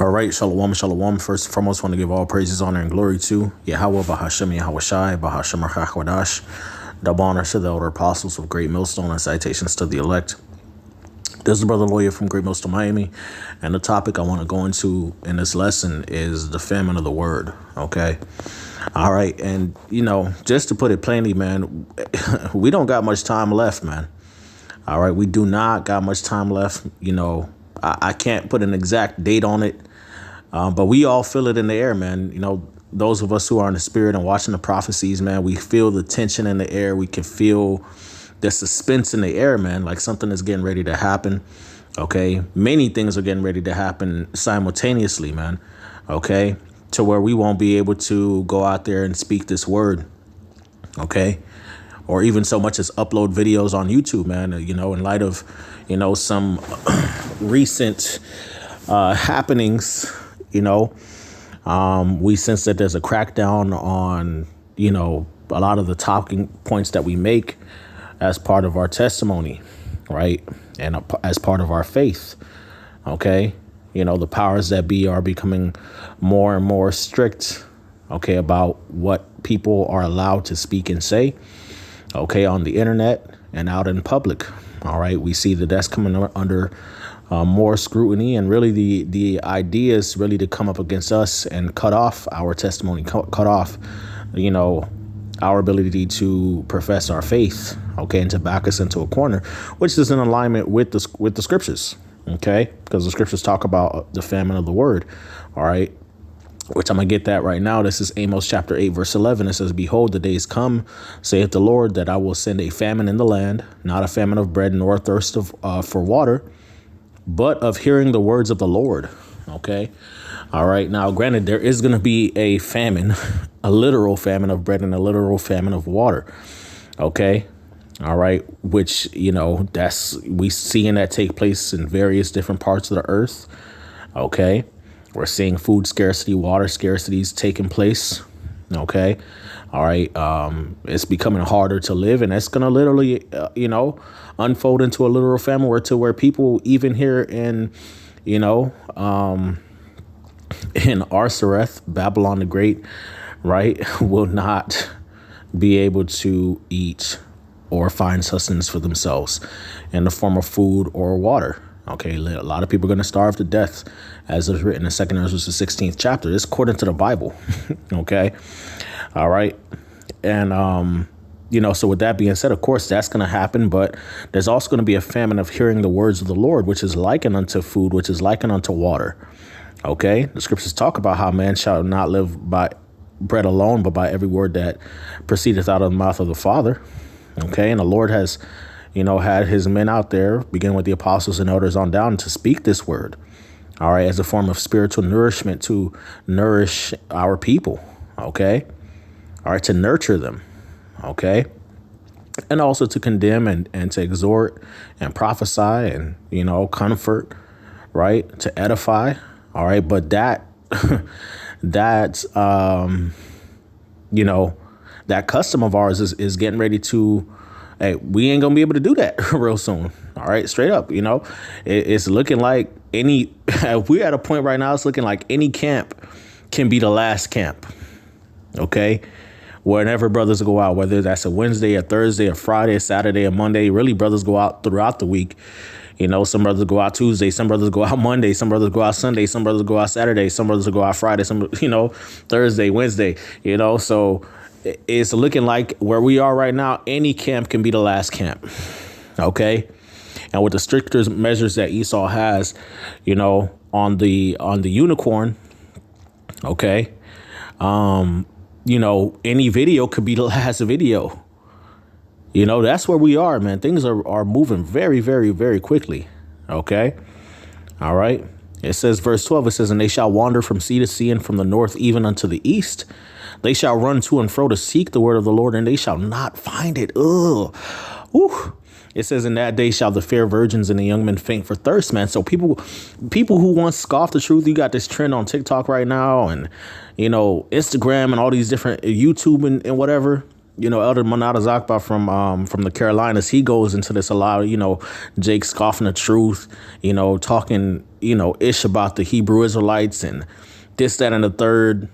All right, shalom, shalom. First and foremost, want to give all praises, honor, and glory to Yahweh, Bahashem, Yahweh Shai, Bahashem, Rachwadash. Double honor to the elder apostles of Great Millstone and citations to the elect. This is the brother lawyer from Great Millstone, Miami. And the topic I want to go into in this lesson is the famine of the word. Okay. All right. And, just to put it plainly, man, we don't got much time left, man. All right. We do not got much time left. I can't put an exact date on it. But we all feel it in the air, man. Those of us who are in the spirit and watching the prophecies, man, we feel the tension in the air. We can feel the suspense in the air, man, like something is getting ready to happen. OK, many things are getting ready to happen simultaneously, man. OK, to where we won't be able to go out there and speak this word. OK, or even so much as upload videos on YouTube, man, in light of, some recent happenings. We sense that there's a crackdown on, a lot of the talking points that we make as part of our testimony, right? And as part of our faith. OK, the powers that be are becoming more and more strict, OK, about what people are allowed to speak and say, OK, on the internet and out in public. All right. We see that that's coming under more scrutiny, and really the idea is really to come up against us and cut off our testimony, cut off, our ability to profess our faith, okay, and to back us into a corner, which is in alignment with the scriptures, okay, because the scriptures talk about the famine of the word, all right, which I'm going to get that right now. This is Amos chapter 8, verse 11. It says, "Behold, the days come, saith the Lord, that I will send a famine in the land, not a famine of bread nor a thirst for water, but of hearing the words of the Lord." OK. All right. Now, granted, there is going to be a famine, a literal famine of bread and a literal famine of water. OK. All right. Which, we seeing that take place in various different parts of the earth. OK. We're seeing food scarcity, water scarcities taking place. OK. All right. It's becoming harder to live, and it's going to literally, unfold into a literal famine where people even here in, in Arsareth, Babylon the Great, right, will not be able to eat or find sustenance for themselves in the form of food or water. OK, a lot of people are going to starve to death, as is written in 2 Ezra, the 16th chapter. It's according to the Bible. OK. All right. And, so with that being said, of course, that's going to happen. But there's also going to be a famine of hearing the words of the Lord, which is likened unto food, which is likened unto water. OK, the scriptures talk about how man shall not live by bread alone, but by every word that proceedeth out of the mouth of the Father. OK, and the Lord has, had his men out there, beginning with the apostles and elders on down, to speak this word. All right, as a form of spiritual nourishment to nourish our people. OK, all right, to nurture them. OK, and also to condemn and to exhort and prophesy and, comfort. Right. To edify. All right. But that custom of ours is getting ready to. Hey, we ain't going to be able to do that real soon. All right. Straight up. It's looking like we're at a point right now. It's looking like any camp can be the last camp. OK. Whenever brothers go out, whether that's a Wednesday, a Thursday, a Friday, a Saturday, a Monday, really brothers go out throughout the week. Some brothers go out Tuesday, some brothers go out Monday, some brothers go out Sunday, some brothers go out Saturday, some brothers go out Friday, some, Thursday, Wednesday, so it's looking like where we are right now, any camp can be the last camp. OK. And with the stricter measures that Esau has, on the unicorn. OK. Any video could be the last video. That's where we are, man. Things are moving very, very, very quickly. OK. All right. It says, verse 12, it says, "And they shall wander from sea to sea, and from the north even unto the east. They shall run to and fro to seek the word of the Lord, and they shall not find it." Ugh. Ooh. It says, "In that day shall the fair virgins and the young men faint for thirst," man. So people who once scoffed the truth, you got this trend on TikTok right now, and, Instagram and all these different YouTube and whatever. Elder Manada Zakba from the Carolinas, he goes into this a lot, Jake scoffing the truth, talking, ish about the Hebrew Israelites and this, that, and the third,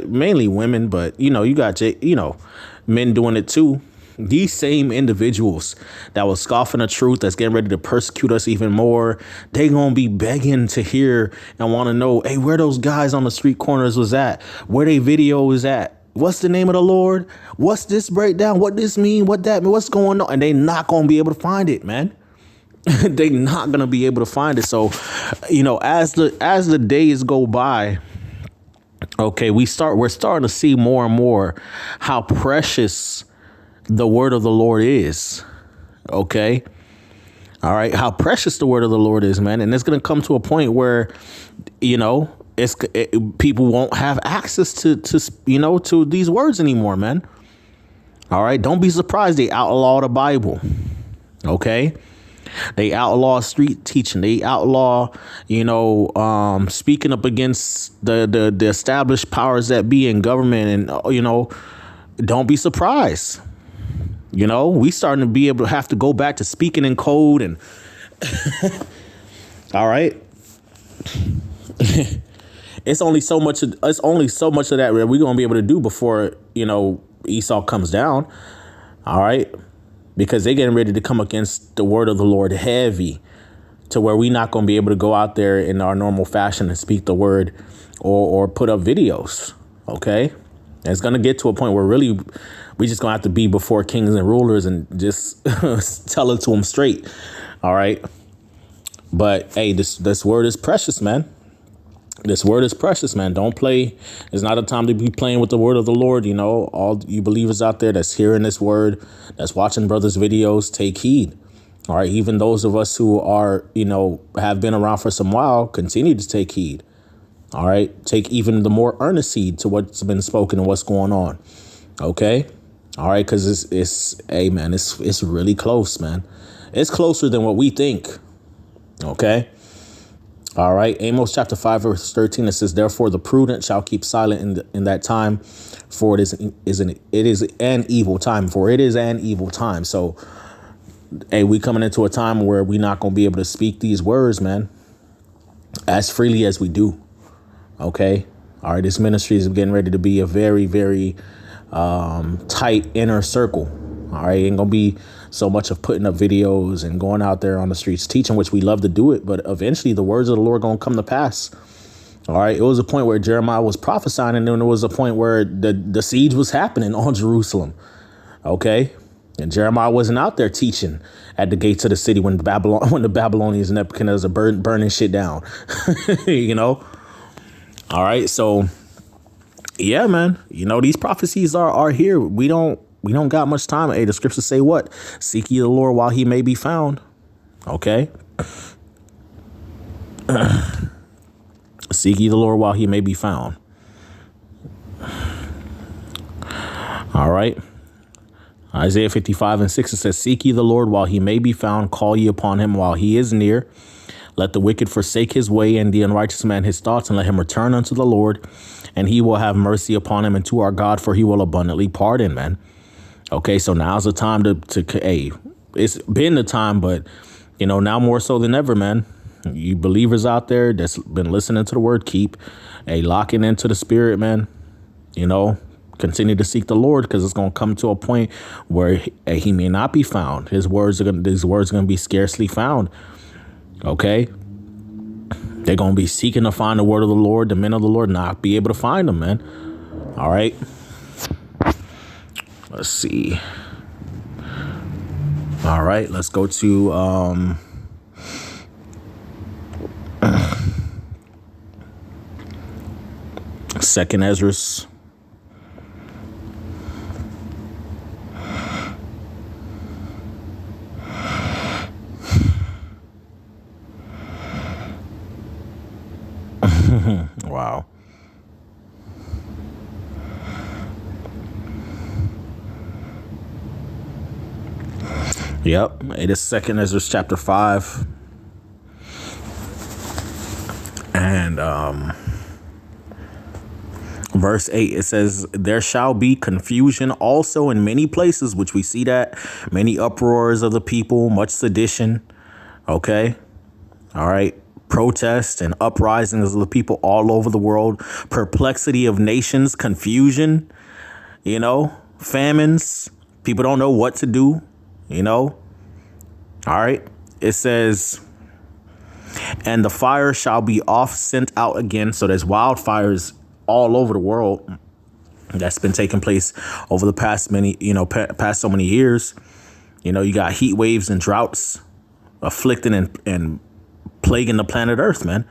mainly women, but, you got, men doing it too. These same individuals that was scoffing the truth, that's getting ready to persecute us even more, they gonna be begging to hear and want to know, hey, where those guys on the street corners was at, where they video is at, what's the name of the Lord, what's this breakdown, what this mean, what that mean, what's going on, and they not gonna be able to find it, man. They not gonna be able to find it. So, as the days go by, okay, we're starting to see more and more how precious the word of the Lord is. Okay. All right. How precious the word of the Lord is, man. And it's going to come to a point where, people won't have access to these words anymore, man. All right. Don't be surprised they outlaw the Bible. Okay. They outlaw street teaching. They outlaw, speaking up against the established powers that be in government. And, don't be surprised. We starting to be able to have to go back to speaking in code and all right. It's only so much of that we're going to be able to do before, Esau comes down. All right. Because they're getting ready to come against the word of the Lord heavy to where we're not going to be able to go out there in our normal fashion and speak the word or put up videos. OK, and it's going to get to a point where really we just going to have to be before kings and rulers and just tell it to them straight. All right. But hey, this word is precious, man. This word is precious, man. Don't play. It's not a time to be playing with the word of the Lord. All you believers out there that's hearing this word, that's watching brothers' videos, take heed. All right. Even those of us who are, have been around for some while, continue to take heed. All right. Take even the more earnest heed to what's been spoken and what's going on. OK. All right. Because it's really close, man. It's closer than what we think. OK. All right. Amos chapter 5, verse 13, it says, therefore, the prudent shall keep silent in that time, for it is an evil time, for it is an evil time. So, hey, we coming into a time where we're not going to be able to speak these words, man, as freely as we do. OK. All right. This ministry is getting ready to be a very, very tight inner circle. All right. Ain't going to be so much of putting up videos and going out there on the streets teaching, which we love to do it. But eventually the words of the Lord going to come to pass. All right. It was a point where Jeremiah was prophesying, and then there was a point where the siege was happening on Jerusalem. OK. And Jeremiah wasn't out there teaching at the gates of the city when the Babylonians and Nebuchadnezzar burning shit down. All right. So, yeah, man, these prophecies are here. We don't got much time. Hey, the scriptures say what? Seek ye the Lord while he may be found. OK. Seek ye the Lord while he may be found. All right. Isaiah 55 and 6, it says, seek ye the Lord while he may be found. Call ye upon him while he is near. Let the wicked forsake his way and the unrighteous man his thoughts, and let him return unto the Lord, and he will have mercy upon him, and to our God, for he will abundantly pardon, man. OK, so now's the time hey, it's been the time, but, now more so than ever, man. You believers out there that's been listening to the word, keep locking into the spirit, man. Continue to seek the Lord, because it's going to come to a point where he may not be found. These words are going to be scarcely found. OK, they're going to be seeking to find the word of the Lord. The men of the Lord not be able to find them, man. All right. Let's see. All right. Let's go to Second Ezra. Wow. Yep. It is Second Ezra chapter 5. And verse 8, it says, there shall be confusion also in many places, which we see that many uproars of the people, much sedition. OK. All right. protests and uprisings of the people all over the world, perplexity of nations, confusion, famines. People don't know what to do, All right. It says, and the fire shall be oft sent out again. So there's wildfires all over the world that's been taking place over the past past so many years. You got heat waves and droughts afflicting and plaguing the planet Earth, man.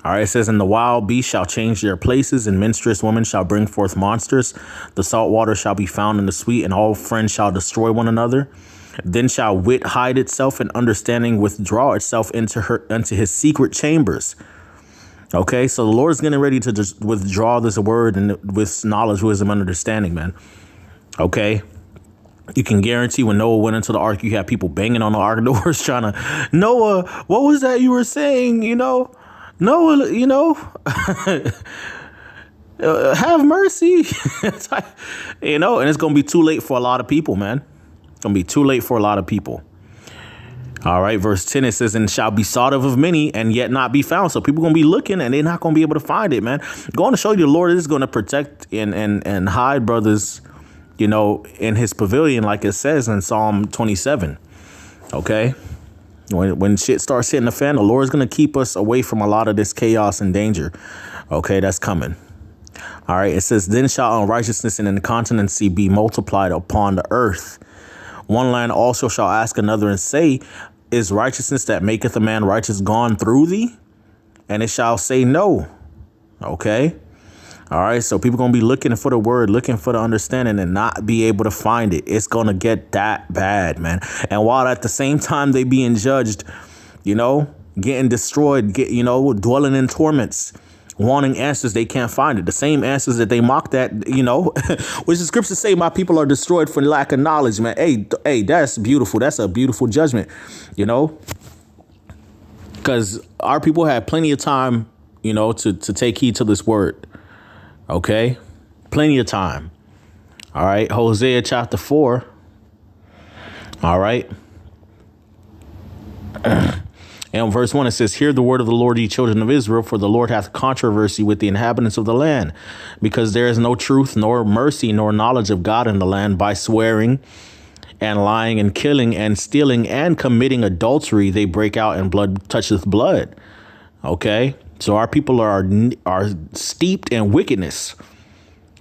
All right, it says, and the wild beasts shall change their places, and menstruous women shall bring forth monsters. The salt water shall be found in the sweet, and all friends shall destroy one another. Then shall wit hide itself, and understanding withdraw itself into his secret chambers. Okay, so the Lord is getting ready to just withdraw this word and with knowledge, wisdom, and understanding, man. Okay. You can guarantee when Noah went into the ark, you had people banging on the ark doors trying to, Noah, what was that you were saying? Noah, have mercy, and it's going to be too late for a lot of people, man. It's going to be too late for a lot of people. All right. Verse 10, it says, and shall be sought of many and yet not be found. So people going to be looking and they're not going to be able to find it, man. Going to show you the Lord is going to protect and hide brothers, in his pavilion, like it says in Psalm 27. OK, when shit starts hitting the fan, the Lord is going to keep us away from a lot of this chaos and danger. OK, that's coming. All right. It says, then shall unrighteousness and incontinency be multiplied upon the earth. One land also shall ask another and say, is righteousness that maketh a man righteous gone through thee? And it shall say no. OK. All right. So people going to be looking for the word, looking for the understanding and not be able to find it. It's going to get that bad, man. And while at the same time they being judged, getting destroyed, dwelling in torments, wanting answers, they can't find it. The same answers that they mocked at, which the scriptures say my people are destroyed for lack of knowledge, man. Hey, that's beautiful. That's a beautiful judgment, because our people had plenty of time, to take heed to this word. OK, plenty of time. All right. Hosea chapter 4. All right. And verse 1, it says, hear the word of the Lord, ye children of Israel, for the Lord hath controversy with the inhabitants of the land, because there is no truth, nor mercy, nor knowledge of God in the land. By swearing and lying and killing and stealing and committing adultery, they break out, and blood toucheth blood. OK, so our people are steeped in wickedness.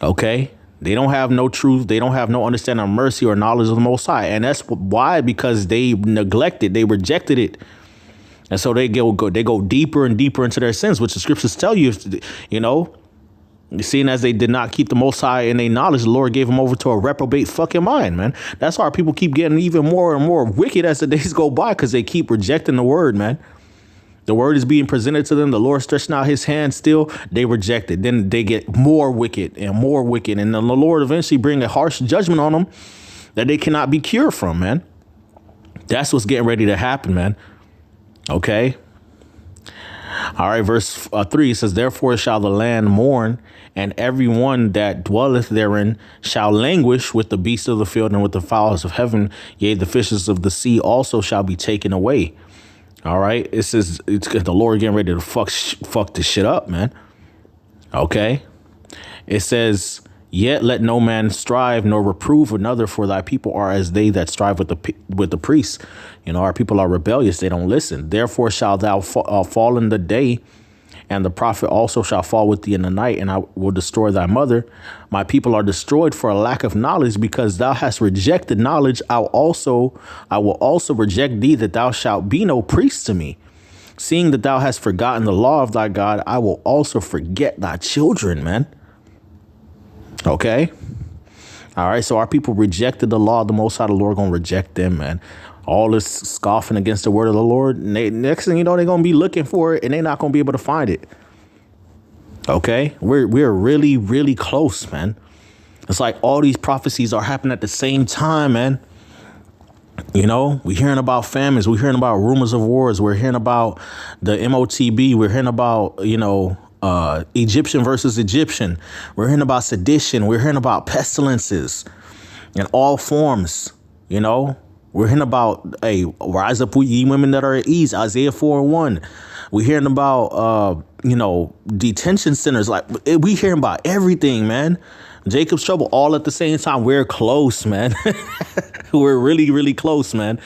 OK, they don't have no truth. They don't have no understanding of mercy or knowledge of the Most High. And that's why, because they neglected, they rejected it. And so they go deeper and deeper into their sins, which the scriptures tell you, seeing as they did not keep the Most High in their knowledge, the Lord gave them over to a reprobate fucking mind, man. That's why our people keep getting even more and more wicked as the days go by, because they keep rejecting the word, man. The word is being presented to them. The Lord stretching out his hand still. They reject it. Then they get more wicked and more wicked. And then the Lord eventually bring a harsh judgment on them that they cannot be cured from, man. That's what's getting ready to happen, man. OK. All right. Verse 3 says, therefore shall the land mourn, and every one that dwelleth therein shall languish with the beasts of the field and with the fowls of heaven. Yea, the fishes of the sea also shall be taken away. All right. It says it's the Lord getting ready to fuck this shit up, man. OK. It says, yet let no man strive nor reprove another, for thy people are as they that strive with the priests. Our people are rebellious. They don't listen. Therefore shall thou fall in the day, and the prophet also shall fall with thee in the night, and I will destroy thy mother. My people are destroyed for a lack of knowledge, because thou hast rejected knowledge. I will also reject thee, that thou shalt be no priest to me. Seeing that thou hast forgotten the law of thy God, I will also forget thy children, man. OK. All right. So our people rejected the law of the Most High. The Lord going to reject them, man. All this scoffing against the word of the Lord. And next thing you know, they're going to be looking for it, and they're not going to be able to find it. OK, we're really, really close, man. It's like all these prophecies are happening at the same time, man. We're hearing about famines. We're hearing about rumors of wars. We're hearing about the MOTB. We're hearing about, Egyptian versus Egyptian. We're hearing about sedition. We're hearing about pestilences in all forms, We're hearing about, hey, rise up, ye women that are at ease, Isaiah 4:1. We're hearing about, detention centers. Like, we hearing about everything, man. Jacob's trouble all at the same time. We're close, man. We're really, really close, man.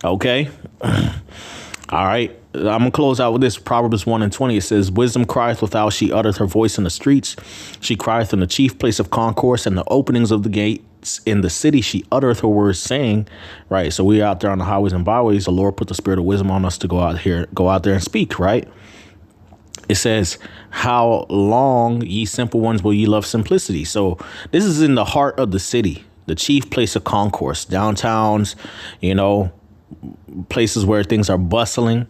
Okay. All right. I'm going to close out with this. Proverbs 1:20. It says, wisdom crieth without she uttereth her voice in the streets. She crieth in the chief place of concourse and the openings of the gates in the city. She uttereth her words, saying, right. So we out there on the highways and byways. The Lord put the spirit of wisdom on us to go out there and speak, right? It says, how long, ye simple ones, will ye love simplicity? So this is in the heart of the city, the chief place of concourse, downtowns, places where things are bustling.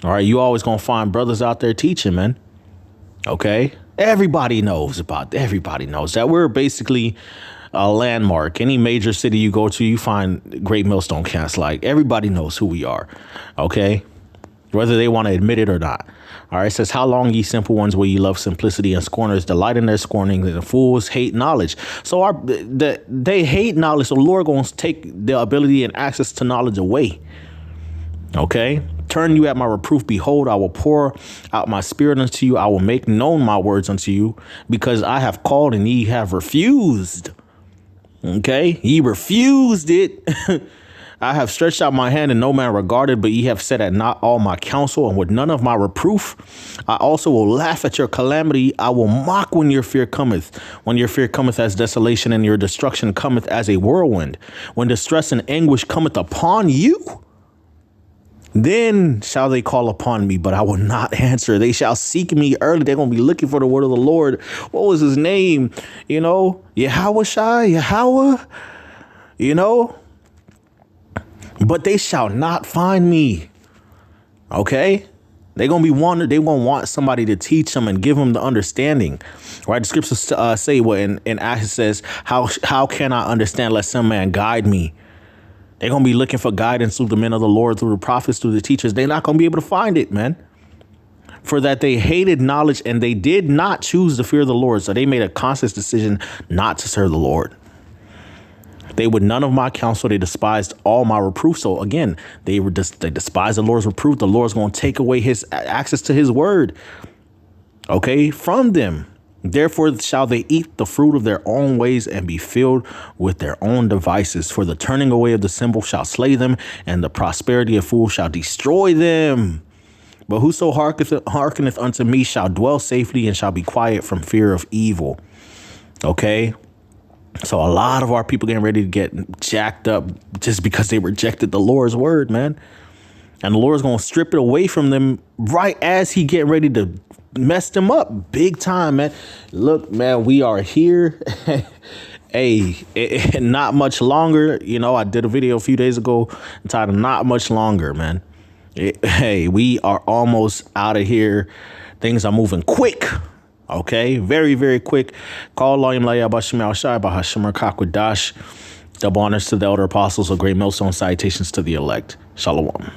All right. You always going to find brothers out there teaching, man. OK, everybody knows that we're basically a landmark. Any major city you go to, you find Great Millstone Camps. Like, everybody knows who we are. OK, whether they want to admit it or not. All right. It says, how long, ye simple ones, will ye love simplicity, and scorners delight in their scorning, and the fools hate knowledge. So they hate knowledge. So the Lord going to take the ability and access to knowledge away. OK, turn you at my reproof. Behold, I will pour out my spirit unto you. I will make known my words unto you, because I have called and ye have refused. OK, ye refused it. I have stretched out my hand and no man regarded, but ye have set at naught all my counsel, and with none of my reproof. I also will laugh at your calamity. I will mock when your fear cometh. When your fear cometh as desolation, and your destruction cometh as a whirlwind. When distress and anguish cometh upon you, then shall they call upon me, but I will not answer. They shall seek me early. They're going to be looking for the word of the Lord. What was his name? Yahweh, but they shall not find me. OK, they're going to be wanted. They won't want somebody to teach them and give them the understanding. Right. The scriptures say what in Acts says, how can I understand lest some man guide me? They're going to be looking for guidance through the men of the Lord, through the prophets, through the teachers. They're not going to be able to find it, man. For that they hated knowledge, and they did not choose to fear the Lord. So they made a conscious decision not to serve the Lord. They would none of my counsel. They despised all my reproof. So again, they despised the Lord's reproof. The Lord's going to take away his access to his word. OK, from them. Therefore shall they eat the fruit of their own ways, and be filled with their own devices. For the turning away of the simple shall slay them, and the prosperity of fools shall destroy them. But whoso hearkeneth unto me shall dwell safely, and shall be quiet from fear of evil. OK, so a lot of our people getting ready to get jacked up just because they rejected the Lord's word, man. And the Lord's going to strip it away from them right as he getting ready to mess them up big time, man. Look, man, we are here. Hey, not much longer. I did a video a few days ago entitled Not Much Longer, man. Hey, we are almost out of here. Things are moving quick. OK, very, very quick. Call double honors to the elder apostles of Great Millstone, salutations to the elect. Shalom.